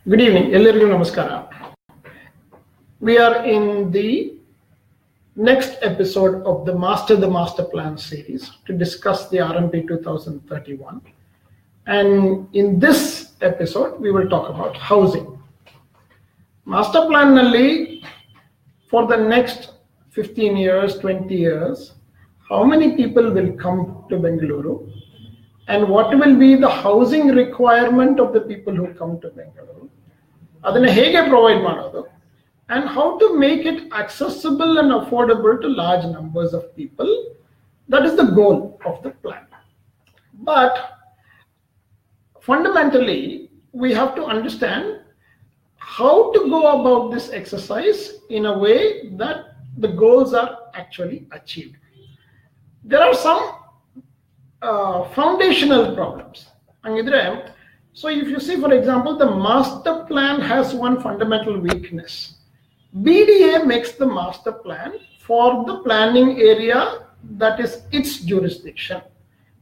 Good evening. Ellarigu namaskara. We are in the next episode of the Master Plan series to discuss the RMP 2031. And in this episode, we will talk about housing. Master Plan nalli for the next 15 years, 20 years, how many people will come to Bengaluru? And what will be the housing requirement of the people who come to Bengaluru? Adana hege provide ಮಾಡೋದು, and how to make it accessible and affordable to large numbers of people. That is the goal of the plan. But fundamentally, we have to understand how to go about this exercise in a way that the goals are actually achieved. There are some foundational problems. So if you see, for example, the master plan has one fundamental weakness. BDA makes the master plan for the planning area that is its jurisdiction,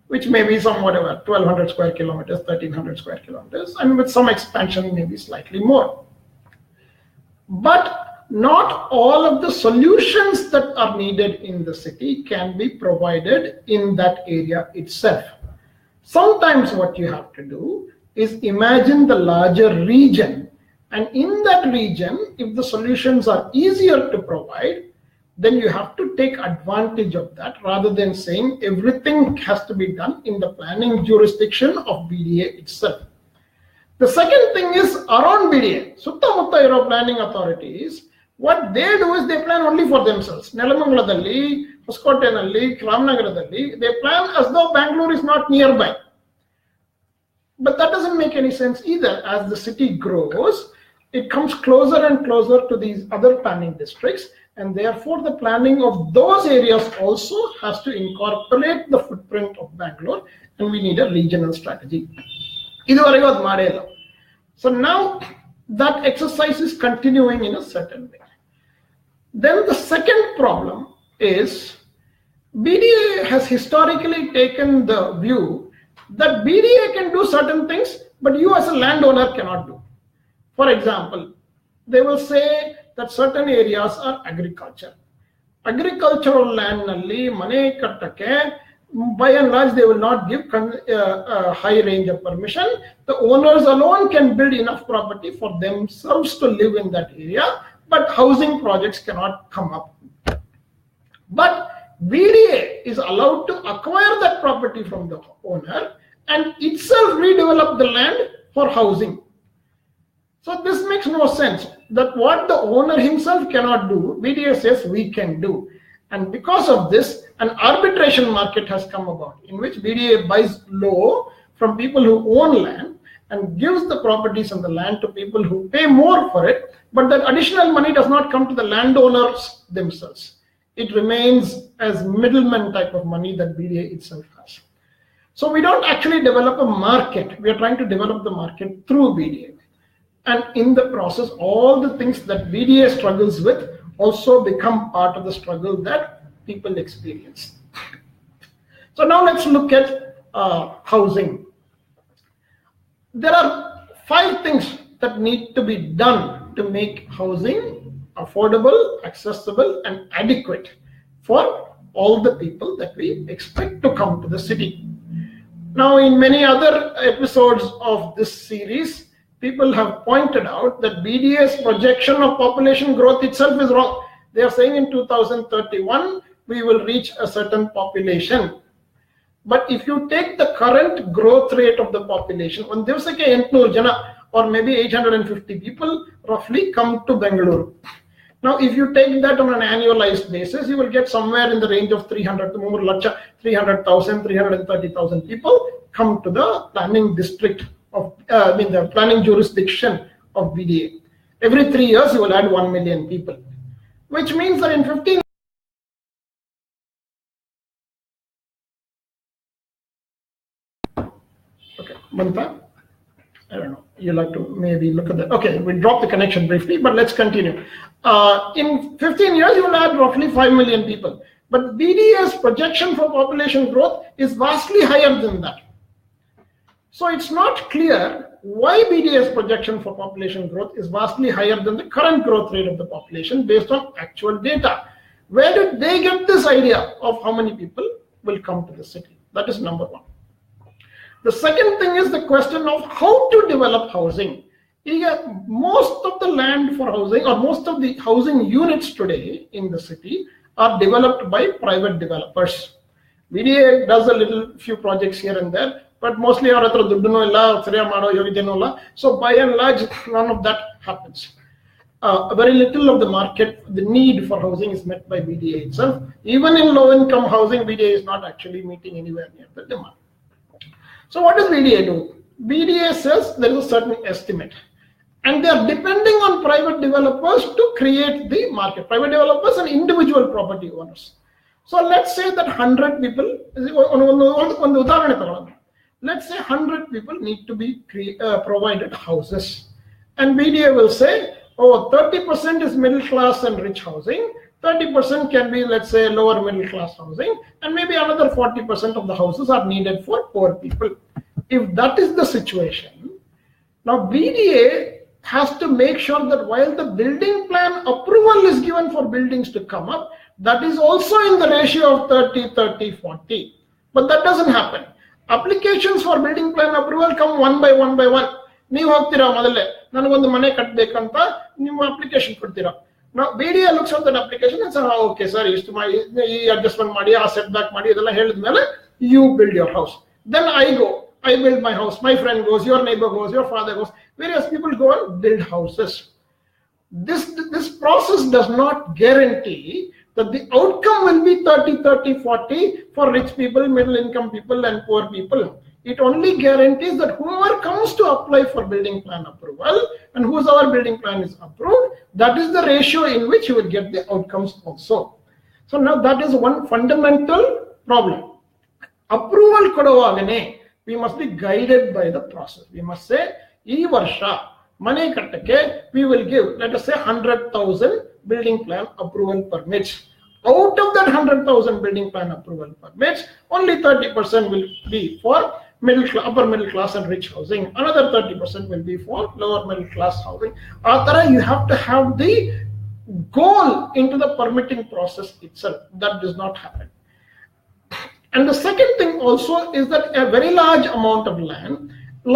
which may be some whatever 1200 square kilometers, 1300 square kilometers, and with some expansion maybe slightly more. But not all of the solutions that are needed in the city can be provided in that area itself. Sometimes what you have to do is imagine the larger region, and in that region, if the solutions are easier to provide, then you have to take advantage of that rather than saying everything has to be done in the planning jurisdiction of BDA itself. The second thing is around BDA, Sutta Mutta planning authorities, what they do is they plan only for themselves. Nelamangaladalli, Hoskotenalli, Ramnagaradalli, they plan as though Bangalore is not nearby. But that doesn't make any sense either. As the city grows, it comes closer and closer to these other planning districts, and therefore the planning of those areas also has to incorporate the footprint of Bangalore, and we need a regional strategy. So now that exercise is continuing in a certain way. Then the second problem is BDA has historically taken the view that BDA can do certain things, but you as a landowner cannot do. For example, they will say that certain areas are agriculture. Agricultural land nalli mane kattake, by and large, they will not give a high range of permission. The owners alone can build enough property for themselves to live in that area, but housing projects cannot come up. But BDA is allowed to acquire that property from the owner and itself redevelop the land for housing. So this makes no sense. That what the owner himself cannot do, BDA says we can do. And because of this, an arbitration market has come about in which BDA buys low from people who own land and gives the properties and the land to people who pay more for it, but that additional money does not come to the landowners themselves. It remains as middleman type of money that BDA itself has. So we don't actually develop a market. We are trying to develop the market through BDA. And in the process, all the things that BDA struggles with also become part of the struggle that people experience. So now let's look at housing. There are 5 things that need to be done to make housing affordable, accessible, and adequate for all the people that we expect to come to the city. Now, in many other episodes of this series, people have pointed out that BDA's projection of population growth itself is wrong. They are saying in 2031, we will reach a certain population. But if you take the current growth rate of the population, on Divsake 800 jana or maybe 850 people roughly come to Bengaluru. Now, if you take that on an annualized basis, you will get somewhere in the range of 300,000, 330,000 people come to the planning district of, the planning jurisdiction of BDA. Every 3 years, you will add 1 million people, which means that in 15 okay, Manta? I don't know. You'll have to maybe look at that. Okay, we'll drop the connection briefly, but let's continue. In 15 years, you will add roughly 5 million people. But BDA's projection for population growth is vastly higher than that. So it's not clear why BDA's projection for population growth is vastly higher than the current growth rate of the population based on actual data. Where did they get this idea of how many people will come to the city? That is number one. The second thing is the question of how to develop housing. Most of the land for housing, or most of the housing units today in the city, are developed by private developers. BDA does a few projects here and there, but mostly so by and large none of that happens. Very little of the market, the need for housing is met by BDA itself. Even in low income housing, BDA is not actually meeting anywhere near the demand. So what does BDA do? BDA says there is a certain estimate, and they are depending on private developers to create the market, private developers and individual property owners. So let's say that 100 people, let's say 100 people need to be provided houses, and BDA will say, oh, 30% is middle class and rich housing, 30% can be, let's say, lower middle class housing, and maybe another 40% of the houses are needed for poor people. If that is the situation, now BDA has to make sure that while the building plan approval is given for buildings to come up, that is also in the ratio of 30-30-40. But that doesn't happen. Applications for building plan approval come one by one by one. ನೀವು ಹೋಗ್ತೀರಾ ಮೊದಲೇ ನನಗೊಂದು ಮನೆ ಕಟ್ಟಬೇಕಂತ ನಿಮ್ಮ application ಕೊಡ್ತೀರಾ. Now BDA looks at that application and says, okay sir, ಇಷ್ಟು ಮಾಡಿ ಈ ಅಡ್ಜಸ್ಟ್ಮೆಂಟ್ ಮಾಡಿ ಆ ಸೆಟ್ ಬ್ಯಾಕ್ ಮಾಡಿ ಇದೆಲ್ಲ ಹೇಳಿದ್ಮೇಲೆ you build your house. Then I build my house, my friend goes, your neighbor goes, your father goes, various people go and build houses. This process does not guarantee that the outcome will be 30-30-40 for rich people, middle income people and poor people. It only guarantees that whoever comes to apply for building plan approval and whose our building plan is approved, that is the ratio in which you will get the outcomes also. So now that is one fundamental problem. Approval kodavagane, we must be guided by the process. We must say, ee varsha mane kattake we will give, let us say 100,000 building plan approval permits. Out of that 100,000 building plan approval permits, only 30% will be for upper middle class and rich housing. Another 30% will be for lower middle class housing. After you have to have the goal into the permitting process itself. That does not happen. And the second thing also is that a very large amount of land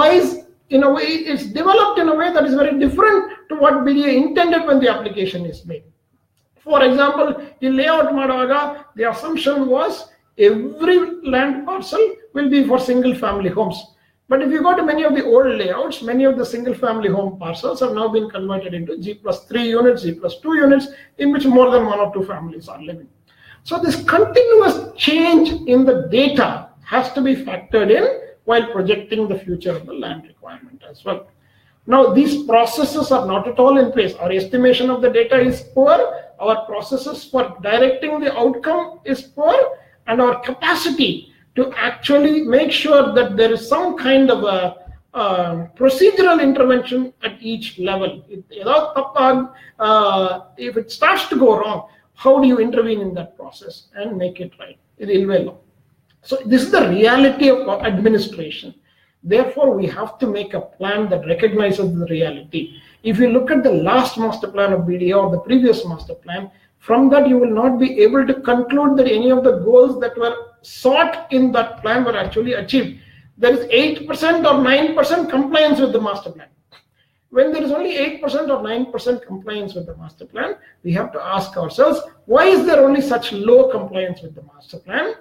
lies in a way, it's developed in a way that is very different to what BDA intended when the application is made. For example, in layout Madavaga, the assumption was every land parcel will be for single family homes. But if you go to many of the old layouts, many of the single family home parcels have now been converted into G+3 units, G+2 units, in which more than 1 or 2 families are living. So this continuous change in the data has to be factored in while projecting the future of the land requirement as well. Now these processes are not at all in place. Our estimation of the data is poor, our processes for directing the outcome is poor, and our capacity to actually make sure that there is some kind of a procedural intervention at each level. If it starts to go wrong, how do you intervene in that process and make it right? So this is the reality of administration. Therefore, we have to make a plan that recognizes the reality. If you look at the last master plan of BDA or the previous master plan, from that you will not be able to conclude that any of the goals that were sought in that plan were actually achieved. There is 8% or 9% compliance with the master plan. When there is only 8% or 9% compliance with the master plan, we have to ask ourselves, why is there only such low compliance with the master plan?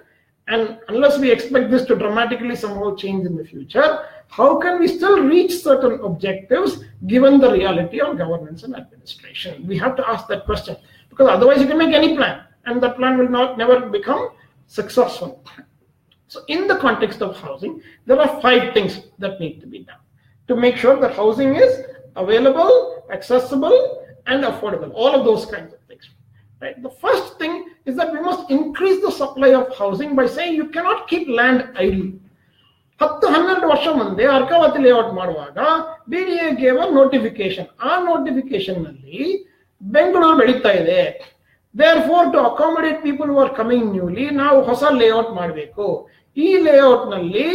And unless we expect this to dramatically somehow change in the future, how can we still reach certain objectives given the reality of governance and administration? We have to ask that question, because otherwise you can make any plan and that plan will never become successful. So in the context of housing, there are 5 things that need to be done to make sure that housing is available, accessible, and affordable. All of those kinds of things. Right? The first thing is that we must increase the supply of housing by saying you cannot keep land idle. 10-12 ವರ್ಷ ಮುಂದೆ Arkavathi layout ಮಾಡುವಾಗ BDA gave a notification. ಆ notification ನಲ್ಲಿ ಬೆಂಗಳೂರು ಬೆಳೀತಾ ಇದೆ. Therefore, to accommodate people who are coming newly, ನಾವು ಹೊಸ layout ಮಾಡಬೇಕು. ಈ ಲೇಔಟ್ ನಲ್ಲಿ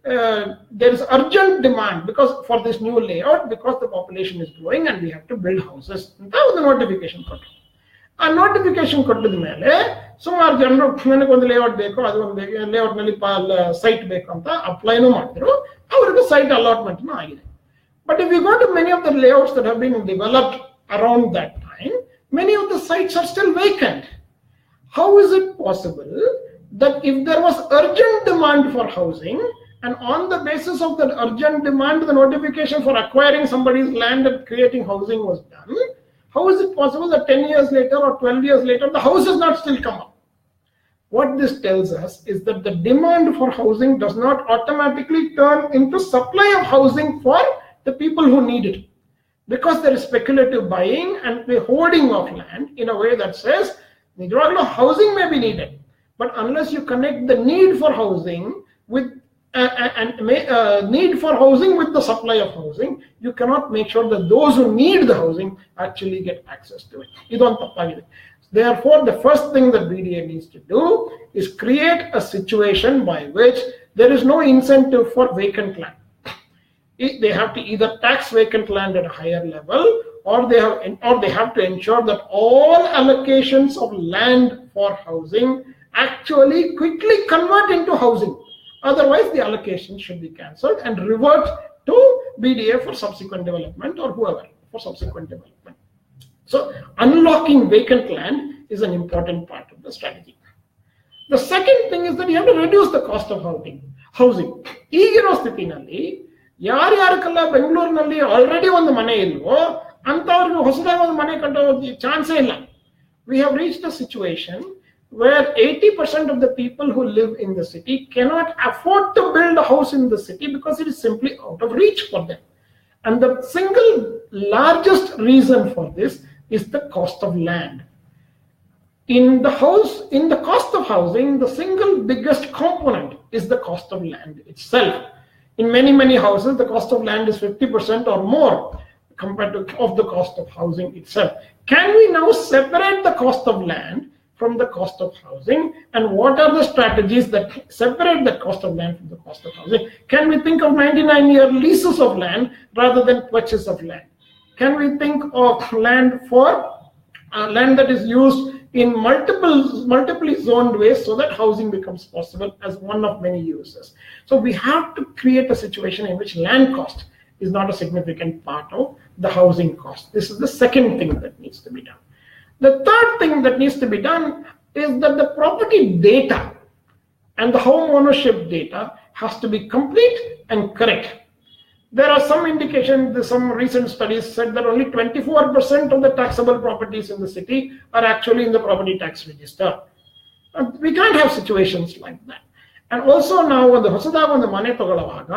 there is urgent demand because for this new layout, because the population is growing and we have to build houses. That was the notification ಕೊಟ್ಟರು. ಆ notification ಕೊಟ್ಟಿದ ಮೇಲೆ ಸುಮಾರು ಜನರು ನನಗೊಂದು ಲೇಔಟ್ ಬೇಕು, ಅದೊಂದು ಲೇಔಟ್ ನಲ್ಲಿ ಸೈಟ್ ಬೇಕು ಅಂತ ಅಪ್ಲೈನೂ ಮಾಡಿದ್ರು. ಅವರಿಗೆ ಸೈಟ್ ಅಲಾಟ್ಮೆಂಟ್ ಆಗಿದೆ. But if you go to many of the layouts that have been developed around that time, many of the sites are still vacant. How is it possible that if there was urgent demand for housing, and on the basis of that urgent demand, the notification for acquiring somebody's land and creating housing was done, how is it possible that 10 years later or 12 years later, the house has not still come up? What this tells us is that the demand for housing does not automatically turn into supply of housing for the people who need it. Because there is speculative buying and the hoarding of land in a way that says, housing may be needed, but unless you connect the need for housing with need for housing with the supply of housing, you cannot make sure that those who need the housing actually get access to it. Therefore, the first thing that BDA needs to do is create a situation by which there is no incentive for vacant land. They have to either tax vacant land at a higher level, or they have to ensure that all allocations of land for housing actually quickly convert into housing. Otherwise, the allocation should be cancelled and revert to BDA for subsequent development, or whoever for subsequent development. So, unlocking vacant land is an important part of the strategy. The second thing is that you have to reduce the cost of housing. ಈಗಿರೋ ಸ್ಥಿತಿನಲ್ಲಿ ಯಾರ್ಯಾರಿಗೆಲ್ಲ ಬೆಂಗಳೂರಿನಲ್ಲಿ already ಒಂದು ಮನೆ ಇಲ್ವೋ ಅಂತವ್ರಿಗೆ ಹೊಸದಾಗಿ ಒಂದು ಮನೆ ಕಟ್ಟೋ ಚಾನ್ಸೇ ಇಲ್ಲ. We have reached a situation where 80% of the people who live in the city cannot afford to build a house in the city because it is simply out of reach for them. And the single largest reason for this is the cost of land. In the cost of housing, the single biggest component is the cost of land itself. In many houses, the cost of land is 50% or more compared to of the cost of housing itself. Can we now separate the cost of land from the cost of housing, and what are the strategies that separate the cost of land from the cost of housing? Can we think of 99-year leases of land rather than purchase of land? Can we think of land for land that is used in multiply zoned ways so that housing becomes possible as one of many uses? So we have to create a situation in which land cost is not a significant part of the housing cost. This is the second thing that needs to be done. The third thing that needs to be done is that the property data and the home ownership data has to be complete and correct. There are some indications, some recent studies said that only 24% of the taxable properties in the city are actually in the property tax register. We can't have situations like that. And also now, the ಹೊಸದಾಗಿ ಒಂದು ಮನೆ ತಗೊಳ್ಳುವಾಗ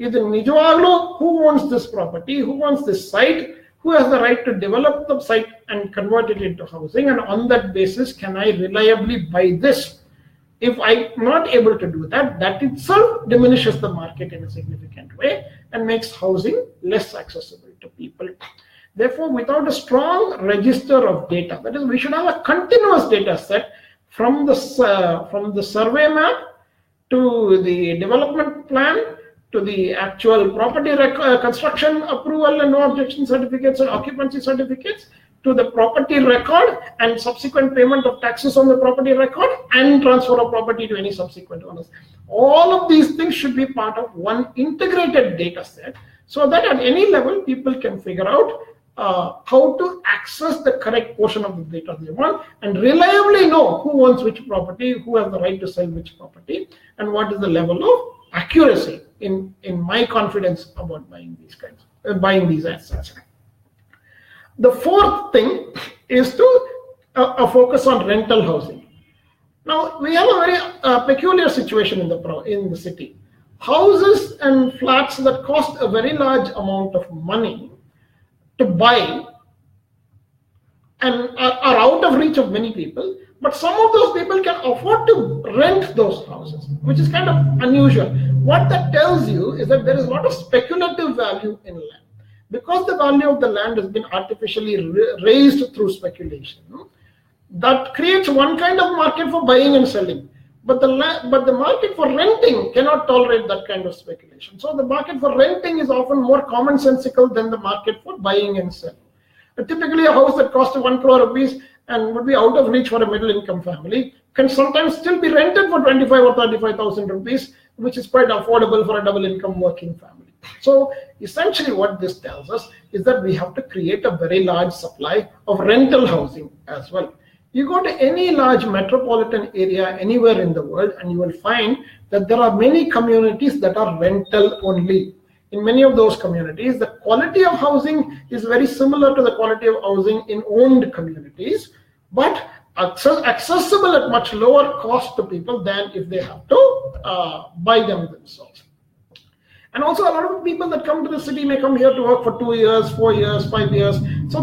ಇದು ನಿಜವಾಗ್ಲೂ who owns this property, who owns this site, who has the right to develop the site and convert it into housing, and on that basis, can I reliably buy this? If I'm not able to do that, that itself diminishes the market in a significant way and makes housing less accessible to people. Therefore, without a strong register of data, that is, we should have a continuous data set from the survey map to the development plan, to the actual property construction approval and no objection certificates and occupancy certificates, to the property record and subsequent payment of taxes on the property record and transfer of property to any subsequent owners. All of these things should be part of one integrated data set so that at any level people can figure out how to access the correct portion of the data they want and reliably know who owns which property, who has the right to sell which property, and what is the level of accuracy in my confidence about buying these assets. The fourth thing is to focus on rental housing. Now we have a very peculiar situation in the city. Houses and flats that cost a very large amount of money to buy and are out of reach of many people, but some of those people can afford to rent those houses, which is kind of unusual. What that tells you is that there is a lot of speculative value in land. Because the value of the land has been artificially raised through speculation, that creates one kind of market for buying and selling. But the market for renting cannot tolerate that kind of speculation. So the market for renting is often more commonsensical than the market for buying and selling. Typically, a house that costs 1 crore rupees and would be out of reach for a middle income family can sometimes still be rented for 25 or 35,000 rupees, which is quite affordable for a double income working family. So essentially what this tells us is that we have to create a very large supply of rental housing as well. You go to any large metropolitan area anywhere in the world and you will find that there are many communities that are rental only. In many of those communities, the quality of housing is very similar to the quality of housing in owned communities, but accessible at much lower cost to people than if they have to buy them themselves. And also a lot of people that come to the city may come here to work for 2 years, 4 years, 5 years. So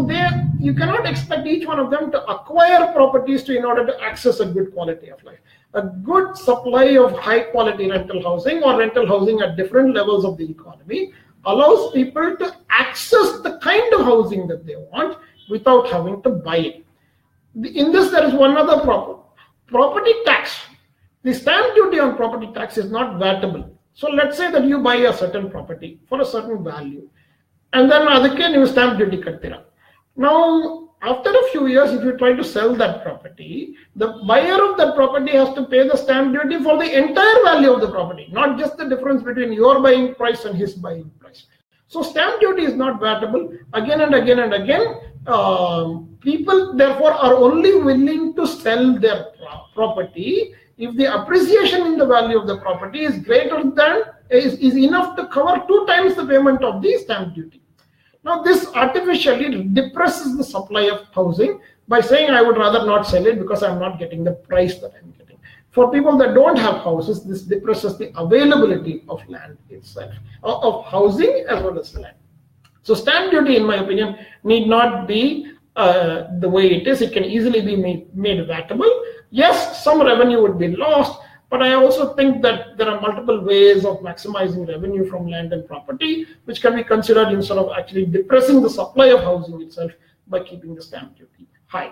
you cannot expect each one of them to acquire properties in order to access a good quality of life. A good supply of high quality rental housing or rental housing at different levels of the economy allows people to access the kind of housing that they want without having to buy it. In this, there is one other problem. Property tax. The stamp duty on property tax is not vatable. So let's say that you buy a certain property for a certain value, and then adake you stamp duty kattira. Now, after a few years, if you try to sell that property, the buyer of that property has to pay the stamp duty for the entire value of the property, not just the difference between your buying price and his buying price. So stamp duty is not vatable. Again and again and again, people therefore are only willing to sell their property if the appreciation in the value of the property is greater than is enough to cover 2 times the payment of the stamp duty. Now this artificially depresses the supply of housing by saying I would rather not sell it because I'm not getting the price that I'm getting. For people that don't have houses, this depresses the availability of land itself, of housing as well as land. So stamp duty, in my opinion, need not be the way it is. It can easily be made vatable. Yes, some revenue would be lost, but I also think that there are multiple ways of maximizing revenue from land and property, which can be considered instead of actually depressing the supply of housing itself by keeping the stamp duty high.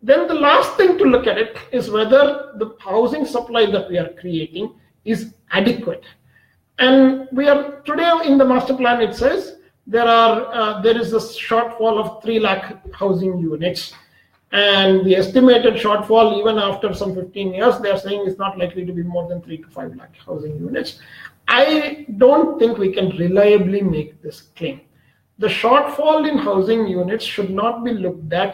Then the last thing to look at it is whether the housing supply that we are creating is adequate. And we are today in the master plan, it says there is a shortfall of 3 lakh housing units. And the estimated shortfall, even after some 15 years, they are saying it's not likely to be more than 3 to 5 lakh housing units. I don't think we can reliably make this claim. The shortfall in housing units should not be looked at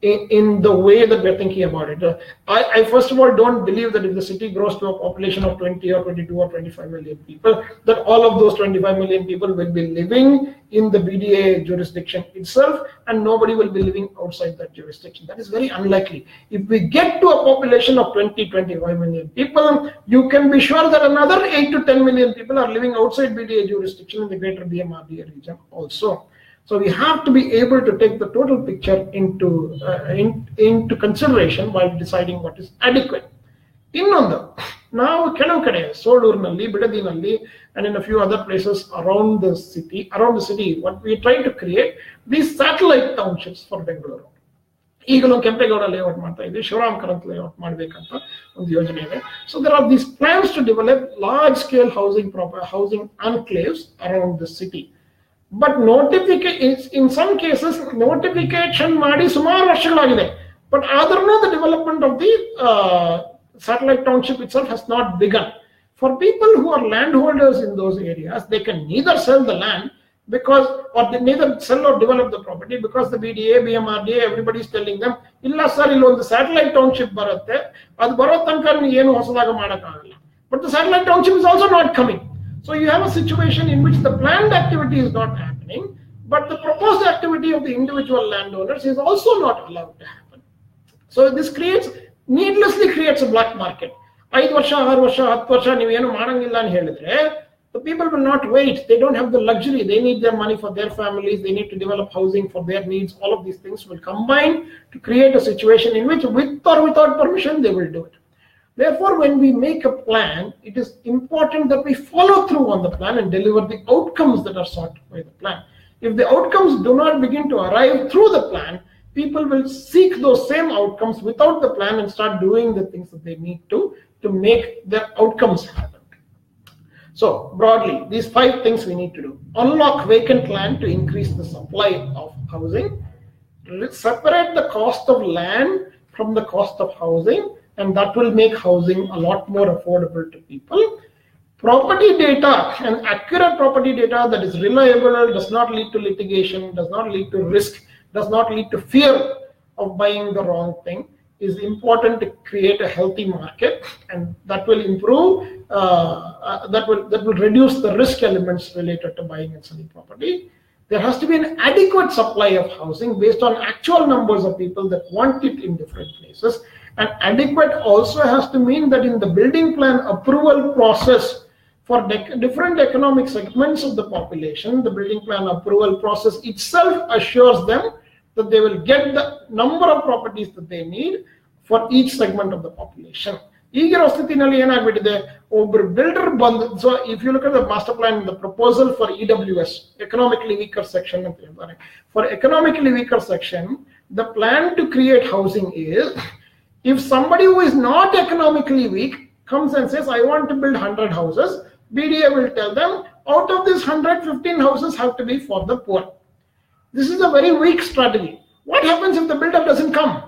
in the way that we're thinking about it. I first of all don't believe that if the city grows to a population of 20 or 22 or 25 million people, that all of those 25 million people will be living in the BDA jurisdiction itself and nobody will be living outside that jurisdiction. That is very unlikely. If we get to a population of 20-25 million people, you can be sure that another 8 to 10 million people are living outside BDA jurisdiction in the greater BMRDA region also. So we have to be able to take the total picture into consideration while deciding what is adequate. Now Solurnalli, Bidadinalli, and in a few other places around the city, what we are trying to create these satellite townships for Bengaluru. ಈಗಲೂ Kempegowda layout ಮಾಡ್ತಾ ಇದ್ವಿ, Shivaram Karanth layout ಮಾಡಬೇಕಂತ ಒಂದು ಯೋಜನೆ ಇದೆ. So there are these plans to develop large scale housing enclaves around the city. But in some cases notification ಮಾಡಿ ಸುಮಾರು ವರ್ಷಗಳಾಗಿದೆ, but ಆದ್ರೂ the development of the satellite township itself has not begun. For people who are landholders in those areas, they can neither sell the land they neither sell or develop the property because the BDA, BMRDA, everybody is telling them, illa sir, illondu satellite township barutte, adu baro tanka ನೀವು ಏನು ಹೊಸದಾಗಿ ಮಾಡಕ್ಕಾಗಲ್ಲ. But the satellite township is also not coming. So you have a situation in which the planned activity is not happening, but the proposed activity of the individual landowners is also not allowed to happen. So this needlessly creates a black market. 5 ವರ್ಷ 6 ವರ್ಷ 10 ವರ್ಷ ನೀವೇನು ಮಾಡಂಗಿಲ್ಲ ಅಂತ ಹೇಳಿದ್ರೆ, the people will not wait. They don't have the luxury. They need their money for their families. They need to develop housing for their needs. All of these things will combine to create a situation in which, with or without permission, they will do it. Therefore, when we make a plan, it is important that we follow through on the plan and deliver the outcomes that are sought by the plan. If the outcomes do not begin to arrive through the plan, people will seek those same outcomes without the plan and start doing the things that they need to to make their outcomes happen. So broadly, these 5 things we need to do. Unlock vacant land to increase the supply of housing. Separate the cost of land from the cost of housing, and that will make housing a lot more affordable to people. Property data and accurate property data that is reliable, does not lead to litigation, does not lead to risk, does not lead to fear of buying the wrong thing, is important to create a healthy market, and that will improve, that will reduce the risk elements related to buying and selling property. There has to be an adequate supply of housing based on actual numbers of people that want it in different places. And adequate also has to mean that in the building plan approval process for different economic segments of the population, the building plan approval process itself assures them that they will get the number of properties that they need for each segment of the population. Builder band. So if you look at the master plan, the proposal for EWS, economically weaker section, for economically weaker section, the plan to create housing is, if somebody who is not economically weak comes and says, I want to build 100 houses, BDA will tell them, out of this 115 houses have to be for the poor. This is a very weak strategy. What happens if the builder doesn't come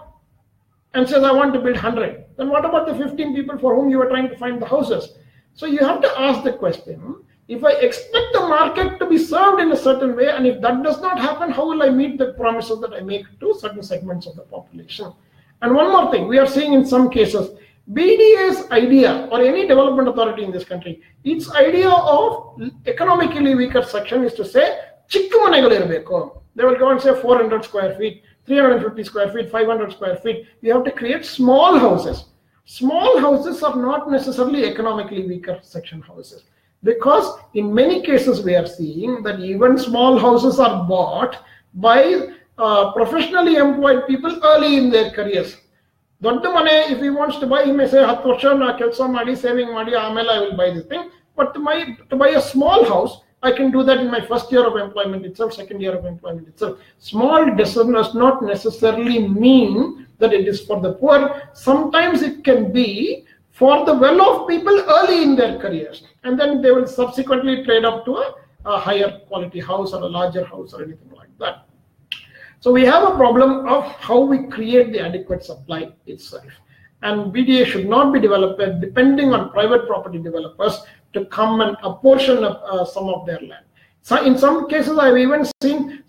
and says, I want to build 100? Then what about the 15 people for whom you are trying to find the houses? So you have to ask the question, if I expect the market to be served in a certain way, and if that does not happen, how will I meet the promises that I make to certain segments of the population? And one more thing, we are seeing in some cases, BDA's idea, or any development authority in this country, its idea of economically weaker section is to say, they will go and say 400 square feet, 350 square feet, 500 square feet. You have to create small houses. Small houses are not necessarily economically weaker section houses, because in many cases we are seeing that even small houses are bought by professionally employed people early in their careers. If he wants to buy, he may say, saving money, I will buy this thing. But to buy a small house, I can do that in my first year of employment itself, second year of employment itself. Small does not necessarily mean that it is for the poor. Sometimes it can be for the well-off people early in their careers, and then they will subsequently trade up to a higher quality house or a larger house or anything like that. So we have a problem of how we create the adequate supply itself. And BDA should not be developed depending on private property developers to come and apportion some of their land. So in some cases, I've even seen,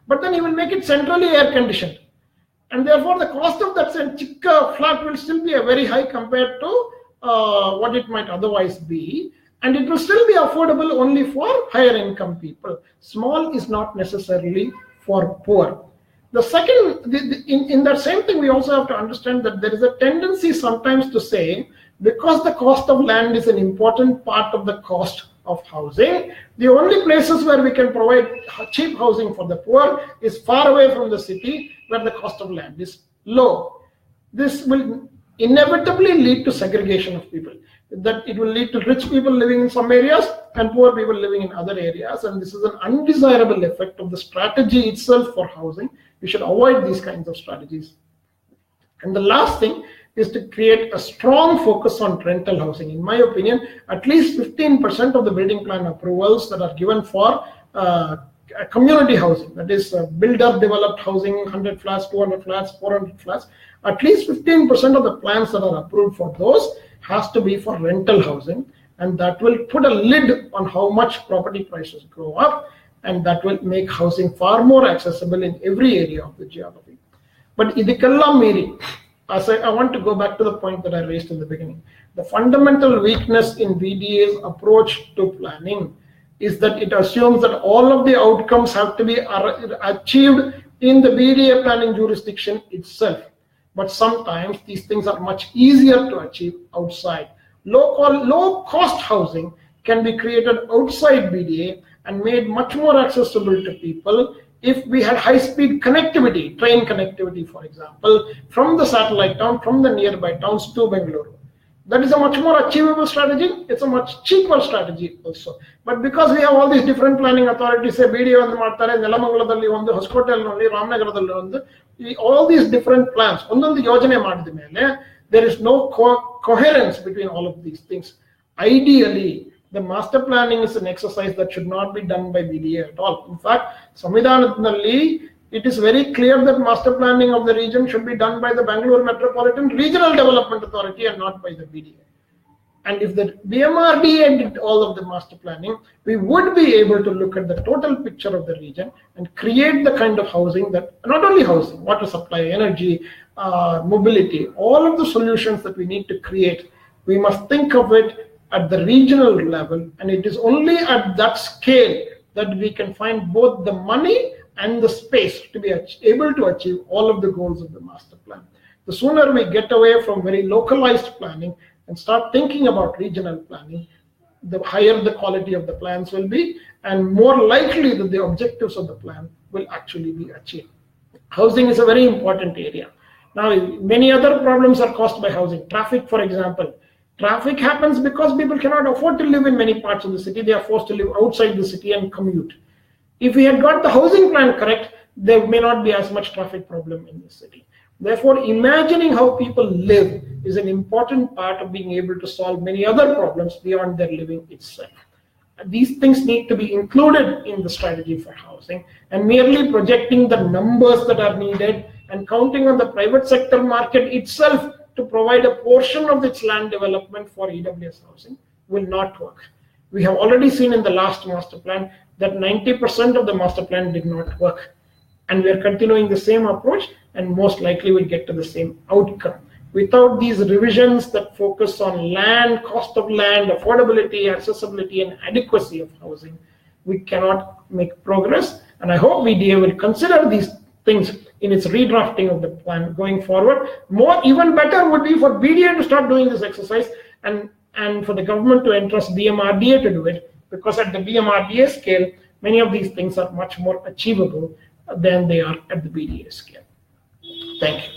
but then he will make it centrally air conditioned. And therefore, the cost of that chikka flat will still be a very high compared to what it might otherwise be. And it will still be affordable only for higher income people. Small is not necessarily for poor. The second, in that same thing, we also have to understand that there is a tendency sometimes to say, because the cost of land is an important part of the cost of housing, the only places where we can provide cheap housing for the poor is far away from the city where the cost of land is low. This will inevitably lead to segregation of people. That it will lead to rich people living in some areas and poor people living in other areas, and this is an undesirable effect of the strategy itself for housing. We should avoid these kinds of strategies. And the last thing is to create a strong focus on rental housing. In my opinion, at least 15% of the building plan approvals that are given for community housing, that is builder developed housing, 100 flats, 200 flats, 400 flats, at least 15% of the plans that are approved for those has to be for rental housing, and that will put a lid on how much property prices go up, and that will make housing far more accessible in every area of the geography. But idikalla meri, I want to go back to the point that I raised in the beginning. The fundamental weakness in BDA's approach to planning is that it assumes that all of the outcomes have to be achieved in the BDA planning jurisdiction itself. But sometimes these things are much easier to achieve outside. Low cost housing can be created outside BDA and made much more accessible to people if we had high-speed connectivity, train connectivity, for example, from the satellite town, from the nearby towns to Bengaluru. That is a much more achievable strategy. It's a much cheaper strategy also. But because we have all these different planning authorities, say BDA on the Martare, Nelamangaladalli on the Hoskotel only, Ramnagaradalli on the, all these different plans, ondondu yojane madida mele, there is no coherence between all of these things. Ideally, the master planning is an exercise that should not be done by BDA at all. In fact, Samvidhanathanalli, it is very clear that master planning of the region should be done by the Bengaluru Metropolitan Regional Development Authority and not by the BDA. And if the BMRDA did all of the master planning, we would be able to look at the total picture of the region and create the kind of housing that, not only housing, water supply, energy, mobility, all of the solutions that we need to create, we must think of it at the regional level. And it is only at that scale that we can find both the money and the space to be able to achieve all of the goals of the master plan. The sooner we get away from very localized planning and start thinking about regional planning, the higher the quality of the plans will be, and more likely that the objectives of the plan will actually be achieved. Housing is a very important area. Now, many other problems are caused by housing. Traffic, for example. Traffic happens because people cannot afford to live in many parts of the city. They are forced to live outside the city and commute. If we had got the housing plan correct, there may not be as much traffic problem in the city. Therefore, imagining how people live is an important part of being able to solve many other problems beyond their living itself. These things need to be included in the strategy for housing, and merely projecting the numbers that are needed and counting on the private sector market itself to provide a portion of its land development for EWS housing will not work. We have already seen in the last master plan that 90% of the master plan did not work. And we are continuing the same approach, and most likely we'll get to the same outcome. Without these revisions that focus on land, cost of land, affordability, accessibility, and adequacy of housing, we cannot make progress. And I hope BDA will consider these things in its redrafting of the plan going forward. Even better would be for BDA to start doing this exercise and for the government to entrust BMRDA to do it, because at the BMRDA scale, many of these things are much more achievable than they are at the BDA scale. Thank you.